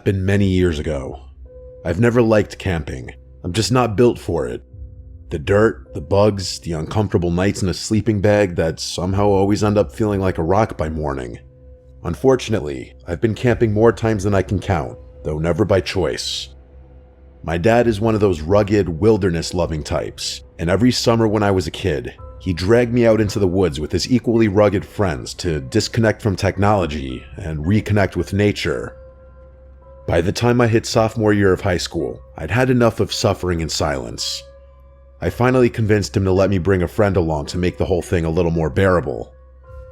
Been many years ago. I've never liked camping. I'm just not built for it. The dirt, the bugs, the uncomfortable nights in a sleeping bag that somehow always end up feeling like a rock by morning. Unfortunately, I've been camping more times than I can count, though never by choice. My dad is one of those rugged, wilderness-loving types, and every summer when I was a kid, he dragged me out into the woods with his equally rugged friends to disconnect from technology and reconnect with nature. By the time I hit sophomore year of high school, I'd had enough of suffering in silence. I finally convinced him to let me bring a friend along to make the whole thing a little more bearable.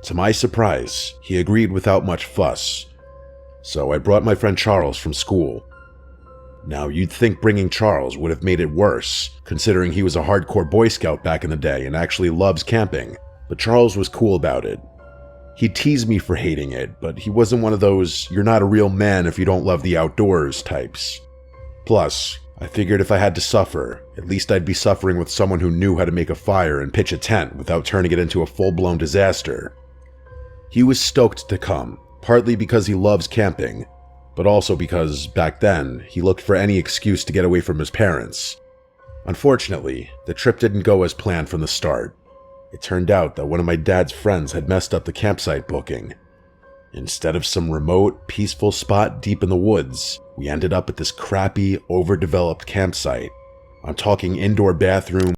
To my surprise, he agreed without much fuss. So I brought my friend Charles from school. Now, you'd think bringing Charles would have made it worse, considering he was a hardcore Boy Scout back in the day and actually loves camping, but Charles was cool about it. He teased me for hating it, but he wasn't one of those "you're not a real man if you don't love the outdoors" types. Plus, I figured if I had to suffer, at least I'd be suffering with someone who knew how to make a fire and pitch a tent without turning it into a full-blown disaster. He was stoked to come, partly because he loves camping, but also because, back then, he looked for any excuse to get away from his parents. Unfortunately, the trip didn't go as planned from the start. It turned out that one of my dad's friends had messed up the campsite booking. Instead of some remote, peaceful spot deep in the woods, we ended up at this crappy, overdeveloped campsite. I'm talking indoor bathroom,